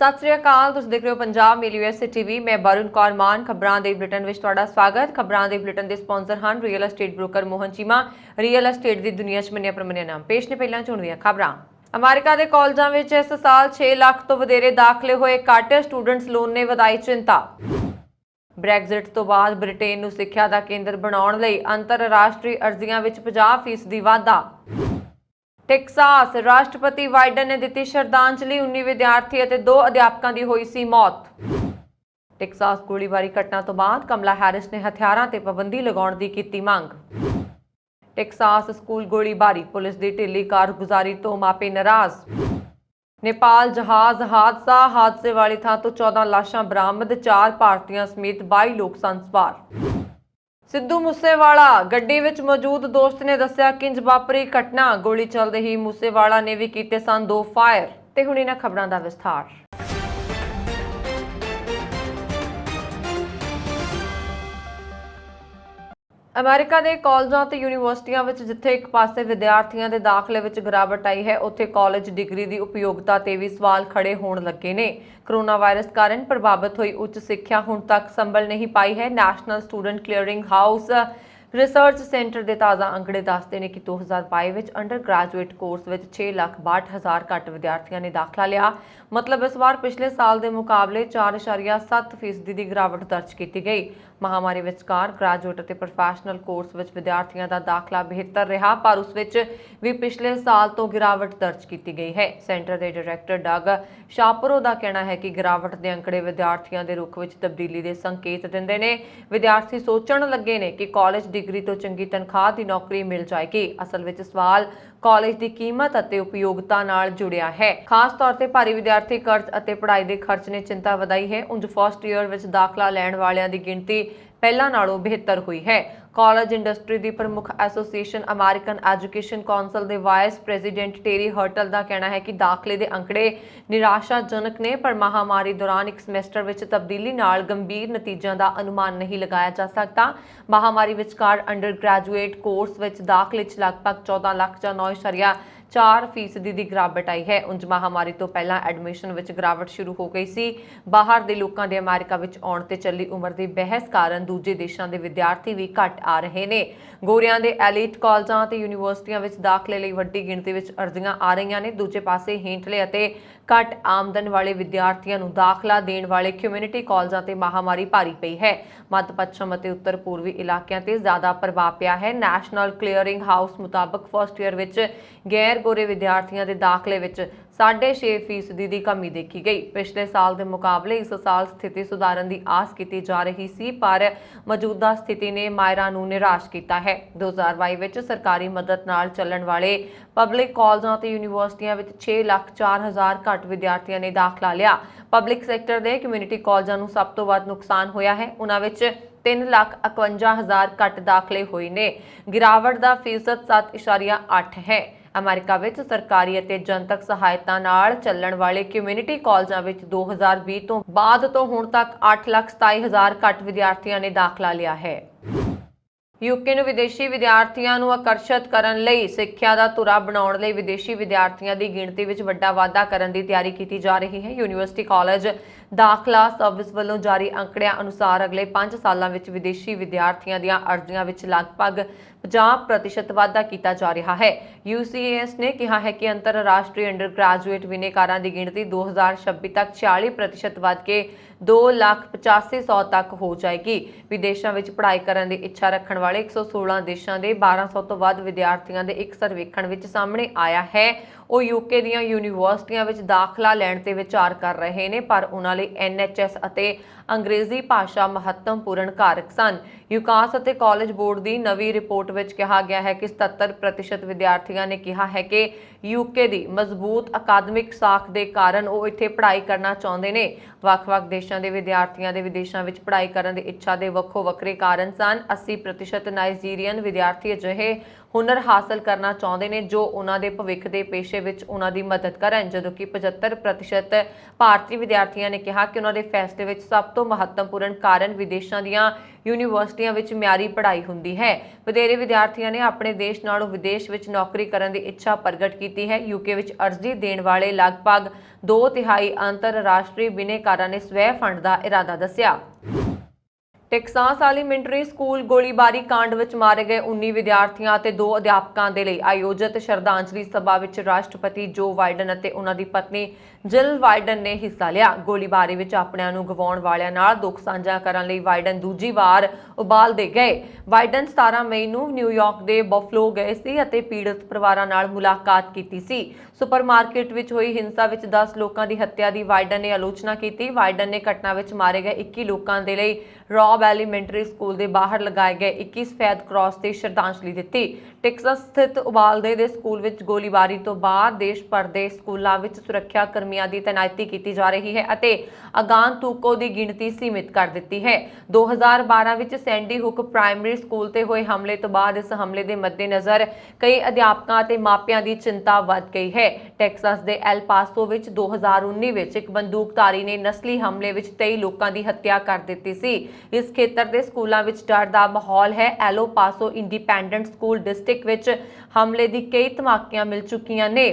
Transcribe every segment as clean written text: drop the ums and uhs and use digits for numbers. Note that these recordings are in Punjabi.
सत श्री अकाल, तुसीं देख रहे हो पंजाब मेल यूएसए टीवी। मैं वरुण कौर मान। खबरां दे बुलेटिन विच तुहाडा स्वागत। खबरां दे बुलेटिन दे स्पॉन्सर हन real estate broker Mohan Cheema. Real estate दी दुनिया च मन्निया प्रमन्निया नाम। पेश ने पहलां चुणवीआं खबरां। अमेरिका के कॉलेजां विच इस साल 6 लाख तो वधेरे दाखले होए घट। स्टूडेंट्स लोन ने वधाई चिंता। ब्रैगजिट तो बाद ब्रिटेन नूं सिੱਖਿਆ ਦਾ ਕੇਂਦਰ ਬਣਾਉਣ ਲਈ अंतरराष्ट्रीय अर्जियां विच 50% वाधा। टेक्सास राष्ट्रपति बाइडन ने दी श्रद्धांजलि। 19 विद्यार्थी और 2 अध्यापकों की हुई सी मौत। टेक्सास गोलीबारी घटना तो बाद कमला हैरिस ने हथियारों ते पाबंदी लगाउण दी कीती मंग। टेक्सास स्कूल गोलीबारी, पुलिस की ढिली कारगुजारी तो मापे नाराज। नेपाल जहाज हादसे वाली थां तो 14 लाशां बरामद। 4 भारतीयों समेत 22 लोग सन सवार। सिद्धू मूसेवाला गड्डी विच मौजूद दोस्त ने दस्सिया किंज वापरी घटना। गोली चलदे ही मूसेवाला ने भी कीते सन 2 फायर। ते हुण इन्हां खबरां दा विस्तार। अमेरिका के कॉलेजों ते यूनीवर्सिटियां विच जिथे एक पासे विद्यार्थियों के दाखले विच गिरावट आई है, उत्थे कॉलेज डिग्री की उपयोगिता ते भी सवाल खड़े होण लगे ने। कोरोना वायरस कारण प्रभावित हुई उच्च सिक्ख्या हुण तक संभल नहीं पाई है। National student clearing house research centre के ताज़ा अंकड़े दसते हैं कि 2022 में अंडर ग्रैजुएट कोर्स में 6,62,000 घट विद्यार्थियों ने दाखला लिया। मतलब इस बार पिछले साल के मुकाबले 4.7% की गिरावट दर्ज की गई। महामारी विचकार ग्रैजुएट और प्रोफैशनल कोर्स में विद्यार्थियों का दाखला बेहतर रहा, पर उस विच भी पिछले साल तो गिरावट दर्ज की गई है। सेंटर के डायरैक्टर डग शापरो का कहना है कि गिरावट के अंकड़े विद्यार्थियों के रुख में तब्दीली के संकेत देंदे ने। विद्यार्थी सोचण लगे ने कि कॉलेज डिग्री तो चंगी तनख्वाह की नौकरी मिल जाएगी। असल में सवाल कॉलेज की कीमत और उपयोगिता नाल जुड़िया है। खास तौर पर भारी विद्यार्थी कर्ज और पढ़ाई के खर्च ने चिंता वधाई है। उंज फर्स्ट ईयर में दाखला लैण वालियां की गिणती पहला नालों बेहतर हुई है। कॉलेज इंडस्ट्री की प्रमुख एसोसीएशन अमेरिकन एजुकेशन कौंसल के वाइस प्रेजिडेंट टेरी हर्टल का कहना है कि दाखले के अंकड़े निराशाजनक ने, पर महामारी दौरान एक समैसटर में तब्दीली नाल गंभीर नतीजों का अनुमान नहीं लगाया जा सकता। महामारी विचकार अंडर ग्रैजुएट कोर्स में दाखले लगभग 14 लाख या 9.4% की गिरावट आई है। उंज महामारी तो पहला एडमिशन में गिरावट शुरू हो गई सी। बाहर के लोगों के अमेरिका में आउण ते चली उम्र की बहस कारण दूजे देशों के विद्यार्थी भी घट आ रहे हैं। गोरियां के एलीट कॉलेजों ते यूनीवर्सिटियां विच दाखले लई वड्डी गिणती विच अर्जियां आ रही ने। दूजे पासे हेठले अते घट आमदन वाले विद्यार्थियों नूं दाखला देण वाले कम्यूनिटी कॉलेजों ते महामारी भारी पई है। मध्य पश्चिम और उत्तर पूर्वी इलाकों से ज्यादा प्रभाव पिया है। नैशनल क्लीयरिंग हाउस मुताबक फर्स्ट ईयर में गैर गोरे विद्यार्थियों के दाखले में 6.5% की कमी देखी गई। पिछले साल के मुकाबले इस साल स्थिति सुधारन की आस की जा रही सी, पर मौजूदा स्थिति ने माहिरां नूं निराश किया है। 2022 में सरकारी मदद नाल चलण वाले पब्लिक कॉलेजों और यूनीवर्सिटियां में 6,04,000 घट विद्यार्थियों ने दाखला लिया। पब्लिक सैक्टर के कम्यूनिटी कॉलेजों नूं सब तो वध नुकसान होया है। उन्हां विच 3,51,000 घट दाखले हुए ने। गिरावट का फीसद 7.8 है। अमेरिका में सरकारी और जनतक सहायता नाल चलण वाले कम्यूनिटी कॉलेजों में 2020 तो बाद तो हुण तक 8,27,000 घट विद्यार्थियों ने दाखला लिया है। यूके नूं विदेशी विद्यार्थियों नूं आकर्षित करन लई सिੱਖਿਆ ਦਾ ਧੁਰਾ बनाउण लई विदेशी विद्यार्थियों की गिणती विच वड्डा वाधा करन दी तैयारी की जा रही है। यूनीवर्सिटी कॉलेज दाखला सर्विस वालों जारी अंकड़ियां अनुसार अगले 5 सालों में विदेशी विद्यार्थियों दी अर्जियां विच लगभग 50% वाधा किया जा रहा है। यूसीएस ने कहा है कि अंतरराष्ट्रीय अंडर ग्रैजुएट बिनेकारां की गिणती 2026 तक 46% वध के 2,85,100 तक हो जाएगी। विदेशों में पढ़ाई करने की इच्छा रखने वाले 116 देशों के 1,200 तो वध विद्यार्थियों के एक सर्वेखण में सामने आया है। वो यूके दीयां यूनीवर्सिटियां में दाखला लैण ते विचार कर रहे हैं, पर उन्हां लई NHS अते अंग्रेजी भाषा महत्वपूर्ण कारक सन। यूकास अते कॉलेज बोर्ड की नवी रिपोर्ट में कहा गया है कि 77% विद्यार्थियों ने कहा है कि यूके की मजबूत अकादमिक साख के कारण वो इत्थे पढ़ाई करना चाहते हैं। ਵੱਖ-ਵੱਖ देशों के विद्यार्थियों के विदेशों में पढ़ाई करने की इच्छा के ਵੱਖੋ ਵੱਖਰੇ कारण सन। 80% नाइजीरियन विद्यार्थी अजिहे ਹੁਨਰ ਹਾਸਲ ਕਰਨਾ ਚਾਹੁੰਦੇ ਨੇ ਜੋ ਉਹਨਾਂ ਦੇ ਭਵਿੱਖ ਦੇ ਪੇਸ਼ੇ ਵਿੱਚ ਉਹਨਾਂ ਦੀ ਮਦਦ ਕਰਨ। ਜਦੋਂ ਕਿ 75% ਭਾਰਤੀ ਵਿਦਿਆਰਥੀਆਂ ਨੇ ਕਿਹਾ ਕਿ ਉਹਨਾਂ ਦੇ ਫੈਸਲੇ ਵਿੱਚ ਸਭ ਤੋਂ ਮਹੱਤਵਪੂਰਨ ਕਾਰਨ ਵਿਦੇਸ਼ਾਂ ਦੀਆਂ ਯੂਨੀਵਰਸਿਟੀਆਂ ਵਿੱਚ ਮਿਆਰੀ ਪੜ੍ਹਾਈ ਹੁੰਦੀ ਹੈ। ਵਧੇਰੇ ਵਿਦਿਆਰਥੀਆਂ ਨੇ ਆਪਣੇ ਦੇਸ਼ ਨਾਲੋਂ ਵਿਦੇਸ਼ ਵਿੱਚ ਨੌਕਰੀ ਕਰਨ ਦੀ ਇੱਛਾ ਪ੍ਰਗਟ ਕੀਤੀ ਹੈ। ਯੂਕੇ ਵਿੱਚ ਅਰਜ਼ੀ ਦੇਣ ਵਾਲੇ ਲਗਭਗ 2/3 ਅੰਤਰਰਾਸ਼ਟਰੀ ਬਿਨੇਕਾਰਾਂ ਨੇ ਸਵੈ ਫੰਡ ਦਾ ਇਰਾਦਾ ਦੱਸਿਆ। ਟੈਕਸਾਸ ਐਲੀਮੈਂਟਰੀ ਸਕੂਲ ਗੋਲੀਬਾਰੀ ਕਾਂਡ ਵਿੱਚ ਮਾਰੇ ਗਏ 19 ਵਿਦਿਆਰਥੀਆਂ ਅਤੇ 2 ਅਧਿਆਪਕਾਂ ਦੇ ਲਈ ਆਯੋਜਿਤ ਸ਼ਰਧਾਂਜਲੀ ਸਭਾ ਵਿੱਚ ਰਾਸ਼ਟਰਪਤੀ ਜੋ ਬਾਈਡਨ ਅਤੇ ਉਹਨਾਂ ਦੀ ਪਤਨੀ ਜਿਲ ਬਾਈਡਨ ਨੇ ਹਿੱਸਾ ਲਿਆ। ਗੋਲੀਬਾਰੀ ਵਿੱਚ ਆਪਣਿਆਂ ਨੂੰ ਗਵਾਉਣ ਵਾਲਿਆਂ ਨਾਲ ਦੁੱਖ ਸਾਂਝਾ ਕਰਨ ਲਈ ਬਾਈਡਨ ਦੂਜੀ ਵਾਰ ਉਬਾਲਦੇ ਗਏ। ਬਾਈਡਨ 17 ਮਈ ਨੂੰ ਨਿਊਯਾਰਕ ਦੇ ਬਫਲੋ ਗਏ ਸੀ ਅਤੇ ਪੀੜਤ ਪਰਿਵਾਰਾਂ ਨਾਲ ਮੁਲਾਕਾਤ ਕੀਤੀ ਸੀ। ਸੁਪਰਮਾਰਕੀਟ ਵਿੱਚ ਹੋਈ ਹਿੰਸਾ ਵਿੱਚ 10 ਲੋਕਾਂ ਦੀ ਹੱਤਿਆ ਦੀ ਬਾਈਡਨ ਨੇ ਆਲੋਚਨਾ ਕੀਤੀ। ਬਾਈਡਨ ਨੇ ਘਟਨਾ ਵਿੱਚ ਮਾਰੇ ਗਏ 21 ਲੋਕਾਂ ਦੇ ਲਈ ਰੌਬ ਐਲੀਮੈਂਟਰੀ ਸਕੂਲ ਦੇ ਬਾਹਰ ਲਗਾਏ ਗਏ 21 ਸਫੈਦ ਕ੍ਰਾਸ ਤੇ ਸ਼ਰਧਾਂਜਲੀ ਦਿੱਤੀ। ਟੈਕਸਾਸ ਸਥਿਤ ਉਬਾਲਦੇ ਦੇ ਸਕੂਲ ਵਿੱਚ ਗੋਲੀਬਾਰੀ ਤੋਂ ਬਾਅਦ ਦੇਸ਼ ਭਰ ਦੇ ਸਕੂਲਾਂ ਵਿੱਚ ਸੁਰੱਖਿਆ ਕਰਮੀਆਂ ਦੀ ਤੈਨਾਤੀ ਕੀਤੀ ਜਾ ਰਹੀ ਹੈ ਅਤੇ ਅਗਾਂਤੁਕੋਂ ਦੀ ਗਿਣਤੀ ਸੀਮਿਤ ਕਰ ਦਿੱਤੀ ਹੈ। 2012 ਵਿੱਚ ਸੈਂਡੀ ਹੁੱਕ ਪ੍ਰਾਇਮਰੀ ਸਕੂਲ ਤੇ ਹੋਏ ਹਮਲੇ ਤੋਂ ਬਾਅਦ ਇਸ ਹਮਲੇ ਦੇ ਮੱਦੇਨਜ਼ਰ ਕਈ ਅਧਿਆਪਕਾਂ ਅਤੇ ਮਾਪਿਆਂ ਦੀ ਚਿੰਤਾ ਵੱਧ ਗਈ ਹੈ। ਟੈਕਸਾਸ ਦੇ ਐਲ ਪਾਸੋ ਵਿੱਚ 2019 ਵਿੱਚ ਇੱਕ ਬੰਦੂਕਧਾਰੀ ਨੇ ਨਸਲੀ ਹਮਲੇ ਵਿੱਚ 23 ਲੋਕਾਂ ਦੀ ਹੱਤਿਆ ਕਰ ਦਿੱਤੀ ਸੀ। ਇਸ ਖੇਤਰ ਦੇ ਸਕੂਲਾਂ ਵਿੱਚ ਡਰ ਦਾ ਮਾਹੌਲ ਹੈ। ਐਲੋ ਪਾਸੋ ਇੰਡੀਪੈਂਡੈਂਟ ਸਕੂਲ ਡਿਸਟ੍ਰਿਕਟ ਵਿੱਚ ਹਮਲੇ ਦੀ ਕਈ ਧਮਾਕੀਆਂ ਮਿਲ ਚੁੱਕੀਆਂ ਨੇ।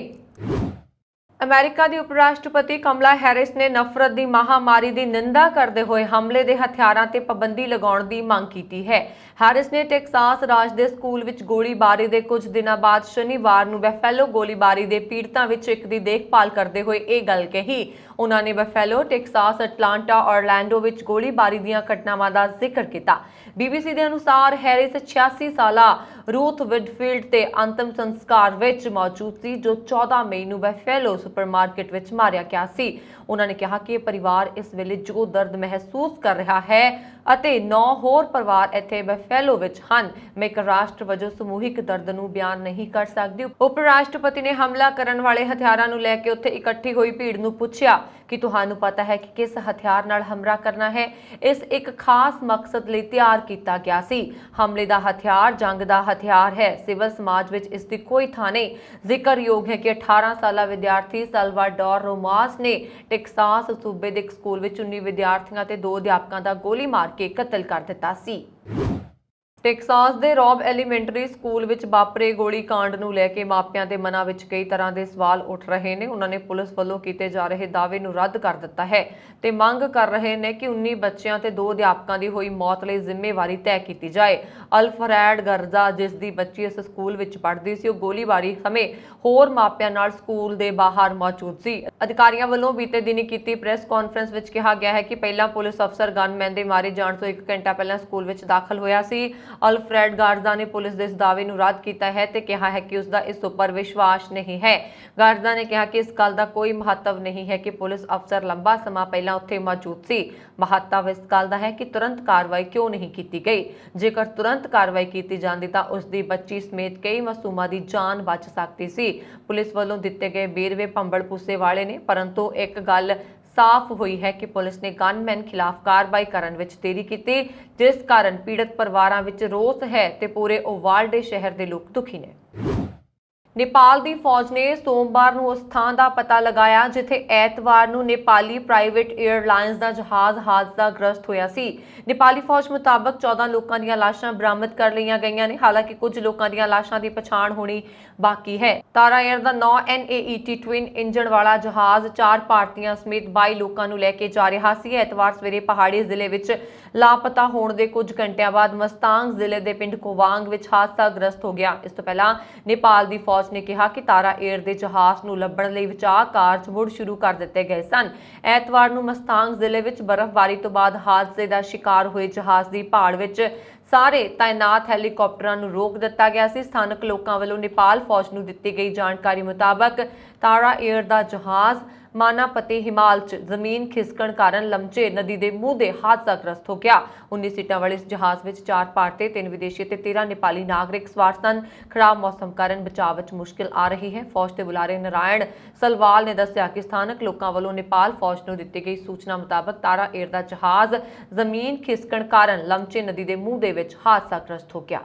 ਅਮਰੀਕਾ ਦੀ ਉਪ ਰਾਸ਼ਟਰਪਤੀ ਕਮਲਾ ਹੈਰਿਸ ਨੇ ਨਫ਼ਰਤ ਦੀ ਮਹਾਮਾਰੀ ਦੀ ਨਿੰਦਾ ਕਰਦੇ ਹੋਏ ਹਮਲੇ ਦੇ ਹਥਿਆਰਾਂ ਤੇ ਪਾਬੰਦੀ ਲਗਾਉਣ ਦੀ ਮੰਗ ਕੀਤੀ ਹੈ। ਹੈਰਿਸ ਨੇ ਟੈਕਸਾਸ ਰਾਜ ਦੇ ਸਕੂਲ ਵਿੱਚ ਗੋਲੀਬਾਰੀ ਦੇ ਕੁਝ ਦਿਨਾਂ ਬਾਅਦ ਸ਼ਨੀਵਾਰ ਨੂੰ ਬੈਫੈਲੋ ਗੋਲੀਬਾਰੀ ਦੇ ਪੀੜਤਾਂ ਵਿੱਚ ਇੱਕ ਦੀ ਦੇਖਭਾਲ ਕਰਦੇ ਹੋਏ ਇਹ ਗੱਲ ਕਹੀ। ਉਹਨਾਂ ਨੇ ਬੈਫੈਲੋ, ਟੈਕਸਾਸ, ਅਟਲਾਂਟਾ, ਆਰਲੈਂਡੋ ਵਿੱਚ ਗੋਲੀਬਾਰੀ ਦੀਆਂ ਘਟਨਾਵਾਂ ਦਾ ਜ਼ਿਕਰ ਕੀਤਾ। BBC ਦੇ ਅਨੁਸਾਰ ਹੈਰਿਸ 86 ਸਾਲਾ ਰੂਥ ਵਿਡਫੀਲਡ ਤੇ ਅੰਤਮ ਸੰਸਕਾਰ ਵਿੱਚ ਮੌਜੂਦ ਸੀ ਜੋ 14 ਮਈ ਨੂੰ ਬੈਫੈਲੋ ਸੁਪਰਮਾਰਕੀਟ ਵਿੱਚ ਮਾਰਿਆ ਗਿਆ ਸੀ। ਉਹਨਾਂ ਨੇ ਕਿਹਾ ਕਿ ਇਹ ਪਰਿਵਾਰ ਇਸ ਵੇਲੇ ਜੋ ਦਰਦ ਮਹਿਸੂਸ ਕਰ ਰਿਹਾ ਹੈ ਅਤੇ 9 ਹੋਰ ਪਰਿਵਾਰ ਇੱਥੇ ਬੈਫੈਲੋ ਵਿੱਚ ਹਨ। ਮੈਂ ਇੱਕ ਰਾਸ਼ਟਰ ਵਜੋਂ ਸਮੂਹਿਕ ਦਰਦ ਨੂੰ ਬਿਆਨ ਨਹੀਂ ਕਰ ਸਕਦੀ। ਉਪ ਰਾਸ਼ਟਰਪਤੀ ਨੇ ਹਮਲਾ ਕਰਨ ਵਾਲੇ ਹਥਿਆਰਾਂ ਨੂੰ ਲੈ ਕੇ ਉੱਥੇ ਇਕੱਠੀ ਹੋਈ ਭੀੜ ਨੂੰ ਪੁੱਛਿਆ ਕਿ ਤੁਹਾਨੂੰ ਪਤਾ ਹੈ ਕਿ ਕਿਸ ਹਥਿਆਰ ਨਾਲ ਹਮਲਾ ਕਰਨਾ ਹੈ। ਇਸ ਇੱਕ ਖਾਸ ਮਕਸਦ ਲਈ ਤਿਆਰ ਕੀਤਾ ਗਿਆ ਸੀ। ਹਮਲੇ ਦਾ ਹਥਿਆਰ ਜੰਗ ਦਾ ਹਥਿਆਰ ਹੈ। ਸਿਵਲ ਸਮਾਜ ਵਿੱਚ ਇਸ ਦੀ ਕੋਈ ਥਾਂ ਨਹੀਂ। ਜ਼ਿਕਰਯੋਗ ਹੈ ਕਿ 18 ਸਾਲਾ ਵਿਦਿਆਰਥੀ ਸਲਵਾਡੋਰ ਰੋਮਾਸ ਨੇ ਟੈਕਸਾਸ ਸੂਬੇ ਦੇ ਇੱਕ ਸਕੂਲ ਵਿੱਚ 19 ਵਿਦਿਆਰਥੀਆਂ ਤੇ 2 ਅਧਿਆਪਕਾਂ ਦਾ ਗੋਲੀ ਮਾਰ ਕੇ ਕਤਲ ਕਰ ਦਿੱਤਾ ਸੀ। ਟੈਕਸਾਸ ਦੇ ਰੌਬ ਐਲੀਮੈਂਟਰੀ ਸਕੂਲ ਵਿੱਚ ਵਾਪਰੇ ਗੋਲੀ ਕਾਂਡ ਨੂੰ ਲੈ ਕੇ ਮਾਪਿਆਂ ਦੇ ਮਨਾਂ ਵਿੱਚ ਕਈ ਤਰ੍ਹਾਂ ਦੇ ਸਵਾਲ ਉੱਠ ਰਹੇ ਨੇ। ਉਹਨਾਂ ਨੇ ਪੁਲਿਸ ਵੱਲੋਂ ਕੀਤੇ ਜਾ ਰਹੇ ਦਾਅਵੇ ਨੂੰ ਰੱਦ ਕਰ ਦਿੱਤਾ ਹੈ ਤੇ ਮੰਗ ਕਰ ਰਹੇ ਨੇ ਕਿ 19 ਬੱਚਿਆਂ ਤੇ 2 ਅਧਿਆਪਕਾਂ ਦੀ ਹੋਈ ਮੌਤ ਲਈ ਜ਼ਿੰਮੇਵਾਰੀ ਤੈਅ ਕੀਤੀ ਜਾਏ। ਅਲਫਰੈਡ ਗਰਜ਼ਾ, ਜਿਸ ਦੀ ਬੱਚੀ ਇਸ ਸਕੂਲ ਵਿੱਚ ਪੜ੍ਹਦੀ ਸੀ, ਉਹ ਗੋਲੀਬਾਰੀ ਸਮੇਂ ਹੋਰ ਮਾਪਿਆਂ ਨਾਲ ਸਕੂਲ ਦੇ ਬਾਹਰ ਮੌਜੂਦ ਸੀ। ਅਧਿਕਾਰੀਆਂ ਵੱਲੋਂ ਬੀਤੇ ਦਿਨੀ ਕੀਤੀ ਪ੍ਰੈਸ ਕਾਨਫਰੰਸ ਵਿੱਚ ਕਿਹਾ ਗਿਆ ਹੈ ਕਿ ਪਹਿਲਾਂ ਪੁਲਿਸ ਅਫਸਰ ਗਨਮੈਨ ਦੇ ਮਾਰੇ ਜਾਣ ਤੋਂ 1 ਘੰਟਾ ਪਹਿਲਾਂ ਸਕੂਲ ਵਿੱਚ ਦਾਖਲ ਹੋਇਆ ਸੀ। ਅਲਫਰੈਡ ਗਾਰਜ਼ਾ ਨੇ ਪੁਲਿਸ ਦੇ ਇਸ ਦਾਅਵੇ ਨੂੰ ਰੱਦ ਕੀਤਾ ਹੈ ਤੇ ਕਿਹਾ ਹੈ ਕਿ ਉਸ ਦਾ ਇਸ ਉੱਪਰ ਵਿਸ਼ਵਾਸ ਨਹੀਂ ਹੈ। ਗਾਰਜ਼ਾ ਨੇ ਕਿਹਾ ਕਿ ਇਸ ਗੱਲ ਦਾ ਕੋਈ ਮਹੱਤਵ ਨਹੀਂ ਹੈ ਕਿ ਪੁਲਿਸ ਅਫਸਰ ਲੰਬਾ ਸਮਾਂ ਪਹਿਲਾਂ ਉੱਥੇ ਮੌਜੂਦ ਸੀ। ਮਹੱਤਵ ਇਸ ਗੱਲ ਦਾ ਹੈ ਕਿ ਤੁਰੰਤ ਕਾਰਵਾਈ ਕਿਉਂ ਨਹੀਂ ਕੀਤੀ ਗਈ। ਜੇਕਰ ਤੁਰੰਤ ਕਾਰਵਾਈ ਕੀਤੀ ਜਾਂਦੀ ਤਾਂ ਉਸ ਦੀ ਬੱਚੀ ਸਮੇਤ ਕਈ ਮਾਸੂਮਾਂ ਦੀ ਜਾਨ ਬਚ ਸਕਦੀ ਸੀ। ਪੁਲਿਸ ਵੱਲੋਂ ਦਿੱਤੇ ਗਏ ਵੇਰਵੇ ਭੰਬਲ ਭੁੱਸੇ ਵਾਲੇ ਨੇ, ਪਰੰਤੂ ਇੱਕ ਗੱਲ ਸਾਫ਼ ਹੋਈ ਹੈ ਕਿ ਪੁਲਿਸ ਨੇ ਗਨਮੈਨ ਖਿਲਾਫ ਕਾਰਵਾਈ ਕਰਨ ਵਿੱਚ ਦੇਰੀ ਕੀਤੀ, ਜਿਸ ਕਾਰਨ ਪੀੜਤ ਪਰਿਵਾਰਾਂ ਵਿੱਚ ਰੋਸ ਹੈ ਤੇ ਪੂਰੇ ਓਵਾਲਡੇ ਸ਼ਹਿਰ ਦੇ ਲੋਕ ਦੁਖੀ ਨੇ। ਨੇਪਾਲ ਦੀ ਫੌਜ ਨੇ ਸੋਮਵਾਰ ਨੂੰ ਉਸ ਥਾਂ ਦਾ ਪਤਾ ਲਗਾਇਆ ਜਿੱਥੇ ਐਤਵਾਰ ਨੂੰ ਨੇਪਾਲੀ ਪ੍ਰਾਈਵੇਟ 에ਅਰਲਾਈਨਸ ਦਾ ਜਹਾਜ਼ ਹਾਦਸਾਗ੍ਰਸਤ ਹੋਇਆ ਸੀ। ਨੇਪਾਲੀ ਫੌਜ ਮੁਤਾਬਕ 14 ਲੋਕਾਂ ਦੀਆਂ ਲਾਸ਼ਾਂ ਬਰਾਮਦ ਕਰ ਲਈਆਂ ਗਈਆਂ ਨੇ। ਹਾਲਾਂਕਿ ਕੁਝ ਲੋਕਾਂ ਦੀਆਂ ਲਾਸ਼ਾਂ ਦੀ ਪਛਾਣ ਹੋਣੀ ਬਾਕੀ ਹੈ। ਤਾਰਾ 에ਅਰ ਦਾ 9 NAET ਟਵਿਨ ਇੰਜਣ ਵਾਲਾ ਜਹਾਜ਼ 4 ਭਾਰਤੀਆਂ ਸਮੇਤ 22 ਲੋਕਾਂ ਨੂੰ ਲੈ ਕੇ ਜਾ ਰਿਹਾ ਸੀ। ਐਤਵਾਰ ਸਵੇਰੇ ਪਹਾੜੀ ਜ਼ਿਲ੍ਹੇ ਵਿੱਚ ਲਾਪਤਾ ਹੋਣ ਦੇ ਕੁਝ ਘੰਟਿਆਂ ਬਾਅਦ ਮਸਤਾਂਗ ਜ਼ਿਲ੍ਹੇ ਦੇ ਪਿੰਡ ਕੋਵਾਂਗ ਵਿੱਚ ਹਾਦਸਾਗ੍ਰਸਤ ਹੋ ਗਿਆ। ਇਸ ਤੋਂ ਪਹਿਲਾਂ ਨੇਪਾਲ ਦੀ ਫੌਜ ਨੇ ਕਿਹਾ ਕਿ ਤਾਰਾ 에ਅਰ ਦੇ ਜਹਾਜ਼ ਨੂੰ ਲੱਭਣ ਲਈ ਬਚਾਅ ਕਾਰਜ ਮੁੜ ਸ਼ੁਰੂ ਕਰ ਦਿੱਤੇ ਗਏ ਸਨ। ਐਤਵਾਰ ਨੂੰ ਮਸਤਾਂਗ ਜ਼ਿਲ੍ਹੇ ਵਿੱਚ ਬਰਫ਼ਬਾਰੀ ਤੋਂ ਬਾਅਦ ਹਾਦਸੇ ਦਾ ਸ਼ਿਕਾਰ ਹੋਏ ਜਹਾਜ਼ ਦੀ ਭਾਲ ਵਿੱਚ ਸਾਰੇ ਤਾਇਨਾਤ ਹੈਲੀਕਾਪਟਰਾਂ ਨੂੰ ਰੋਕ ਦਿੱਤਾ ਗਿਆ ਸੀ। ਸਥਾਨਕ ਲੋਕਾਂ ਵੱਲੋਂ ਨੇਪਾਲ ਫੌਜ ਨੂੰ ਦਿੱਤੀ ਗਈ ਜਾਣਕਾਰੀ ਮੁਤਾਬਕ ਤਾਰਾ 에ਅਰ ਦਾ ਜਹਾਜ਼ ਮਾਨਾਪਤੀ ਹਿਮਾਲ 'ਚ ਜ਼ਮੀਨ ਖਿਸਕਣ ਕਾਰਨ ਲਮਚੇ ਨਦੀ ਦੇ ਮੂੰਹ ਦੇ ਹਾਦਸਾਗ੍ਰਸਤ ਹੋ ਗਿਆ। 19 ਸੀਟਾਂ ਵਾਲੇ ਇਸ ਜਹਾਜ਼ ਵਿੱਚ 4 ਭਾਰਤੀ, 3 ਵਿਦੇਸ਼ੀ ਤੇ 13 ਨੇਪਾਲੀ ਨਾਗਰਿਕ ਸਵਾਰ ਸਨ। ਖਰਾਬ ਮੌਸਮ ਕਾਰਨ ਬਚਾਅ ਵਿੱਚ ਮੁਸ਼ਕਿਲ ਆ ਰਹੀ ਹੈ। ਫੌਜ ਦੇ ਬੁਲਾਰੇ ਨਾਰਾਇਣ ਸਲਵਾਲ ਨੇ ਦੱਸਿਆ ਕਿ ਸਥਾਨਕ ਲੋਕਾਂ ਵੱਲੋਂ ਨੇਪਾਲ ਫੌਜ ਨੂੰ ਦਿੱਤੀ ਗਈ ਸੂਚਨਾ ਮੁਤਾਬਕ ਤਾਰਾ 에ਅਰ ਦਾ ਜਹਾਜ਼ ਜ਼ਮੀਨ ਖਿਸਕਣ ਕਾਰਨ ਲਮਚੇ ਨਦੀ ਦੇ ਮੂੰਹ ਦੇ ਵਿੱਚ ਹਾਦਸਾਗ੍ਰਸਤ ਹੋ ਗਿਆ।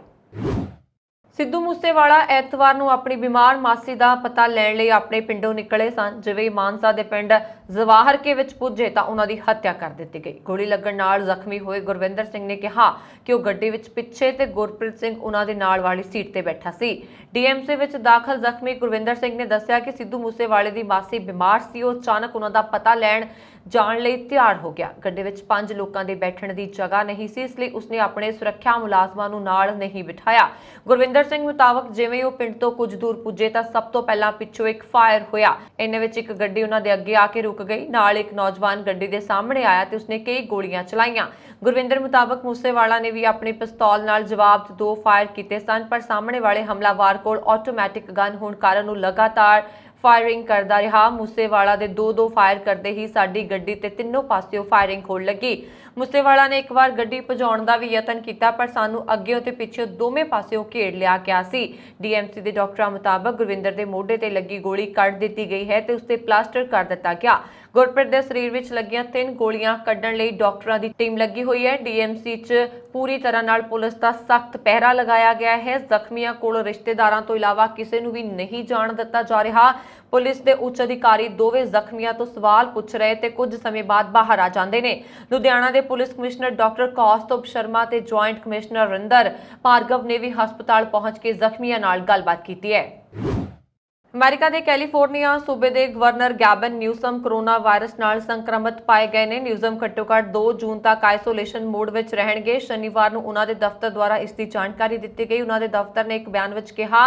ਸਿੱਧੂ ਮੂਸੇਵਾਲਾ ਐਤਵਾਰ ਨੂੰ ਆਪਣੀ ਬਿਮਾਰ ਮਾਸੀ ਦਾ ਪਤਾ ਲੈਣ ਲਈ ਆਪਣੇ ਪਿੰਡੋਂ ਨਿਕਲੇ ਸਨ। ਜਿਵੇਂ ਮਾਨਸਾ ਦੇ ਪਿੰਡ ਜ਼ਵਾਹਰਕੇ ਵਿੱਚ ਪੁੱਜੇ ਤਾਂ ਉਹਨਾਂ ਦੀ ਹੱਤਿਆ ਕਰ ਦਿੱਤੀ ਗਈ। ਗੋਲੀ ਲੱਗਣ ਨਾਲ ਜ਼ਖਮੀ ਹੋਏ ਗੁਰਵਿੰਦਰ ਸਿੰਘ ਨੇ ਕਿਹਾ ਕਿ ਉਹ ਗੱਡੀ ਵਿੱਚ ਪਿੱਛੇ ਤੇ ਗੁਰਪ੍ਰੀਤ ਸਿੰਘ ਉਹਨਾਂ ਦੇ ਨਾਲ ਵਾਲੀ ਸੀਟ ਤੇ ਬੈਠਾ ਸੀ। ਡੀਐਮਸੀ ਵਿੱਚ ਦਾਖਲ ਜ਼ਖਮੀ ਗੁਰਵਿੰਦਰ ਸਿੰਘ ਨੇ ਦੱਸਿਆ ਕਿ ਸਿੱਧੂ ਮੂਸੇਵਾਲੇ ਦੀ ਮਾਸੀ ਬਿਮਾਰ ਸੀ। ਉਹ ਅਚਾਨਕ ਉਹਨਾਂ ਦਾ ਪਤਾ ਲੈਣ ਜਾਣ ਲਈ ਤਿਆਰ ਹੋ ਗਿਆ। ਗੱਡੀ ਵਿੱਚ 5 ਲੋਕਾਂ ਦੇ ਬੈਠਣ ਦੀ ਜਗ੍ਹਾ ਨਹੀਂ ਸੀ, ਇਸ ਲਈ ਉਸਨੇ ਆਪਣੇ ਸੁਰੱਖਿਆ ਮੁਲਾਜ਼ਮਾਂ ਨੂੰ ਨਾਲ ਨਹੀਂ ਬਿਠਾਇਆ। ਗੁਰਵਿੰਦਰ ਸਿੰਘ ਮੁਤਾਬਕ ਜਿਵੇਂ ਉਹ ਪਿੰਡ ਤੋਂ ਕੁਝ ਦੂਰ ਪੁੱਜੇ ਤਾਂ ਸਭ ਤੋਂ ਪਹਿਲਾਂ ਪਿੱਛੋਂ ਇੱਕ ਫਾਇਰ ਹੋਇਆ। ਇੰਨੇ ਵਿੱਚ ਇੱਕ ਗੱਡੀ ਉਹਨਾਂ ਦੇ ਅੱਗੇ ਆ ਕੇ ਰੁਕ ਗਈ। ਨਾਲ ਇੱਕ ਨੌਜਵਾਨ ਗੱਡੀ ਦੇ ਸਾਹਮਣੇ ਆਇਆ ਤੇ ਉਸਨੇ ਕਈ ਗੋਲੀਆਂ ਚਲਾਈਆਂ। ਗੁਰਵਿੰਦਰ ਮੁਤਾਬਕ ਮੂਸੇਵਾਲਾ ਨੇ ਵੀ ਆਪਣੀ ਪਿਸਤੌਲ ਨਾਲ ਜਵਾਬ 'ਚ 2 ਫਾਇਰ ਕੀਤੇ ਸਨ, ਪਰ ਸਾਹਮਣੇ ਵਾਲੇ ਹਮਲਾਵਰ ਕੋਲ ਆਟੋਮੈਟਿਕ ਗਨ ਹੋਣ ਕਾਰਨ ਉਹ ਲਗਾਤਾਰ फायरिंग करता रहा। मूसेवाला दे 2 फायर करते ही साडी गड्डी ते तीनों पासियों फायरिंग होण लगी। मूसेवाला ने एक बार गड्डी भजाउण दा भी यतन किया, पर सानू अग्गे ते पिछे दोवें पासियों घेर लिया गया सी। डीएमसी दे डॉक्टरां मुताबक गुरविंदर दे मोढे ते लगी गोली कट दित्ती गई है ते उसते प्लास्टर कर दिता गया। गुरप्रीत दे शरीर विच लगियां 3 गोलियां कड्ढण लई डॉक्टरां दी टीम लगी हुई है। डीएमसी च पूरी तरह नाल पुलिस दा सख्त पहरा लगाया गया है। जख्मियां कोल रिश्तेदारां तो इलावा किसी नूं भी नहीं जाण दिता जा रहा। पुलिस के उच्च अधिकारी दोवें जख्मियों तो सवाल पूछ रहे थे, कुछ समय बाद बाहर आ जाते हैं। लुधियाना के पुलिस कमिश्नर डॉक्टर कौस्तुभ शर्मा ते जॉइंट कमिश्नर रिंदर भार्गव ने भी हस्पताल पहुंच के जख्मियों नाल गलबात की है। अमेरिका के कैलीफोर्निया सूबे के governor Gabon Newsom corona virus नाल संक्रमित पाए गए ने। न्यूसम घट्टो घट्ट 2 जून तक आइसोलेशन मोड में रहणगे। शनिवार को उन्होंने दफ्तर द्वारा इसकी जानकारी दी गई। उन्होंने दफ्तर ने एक बयान में कहा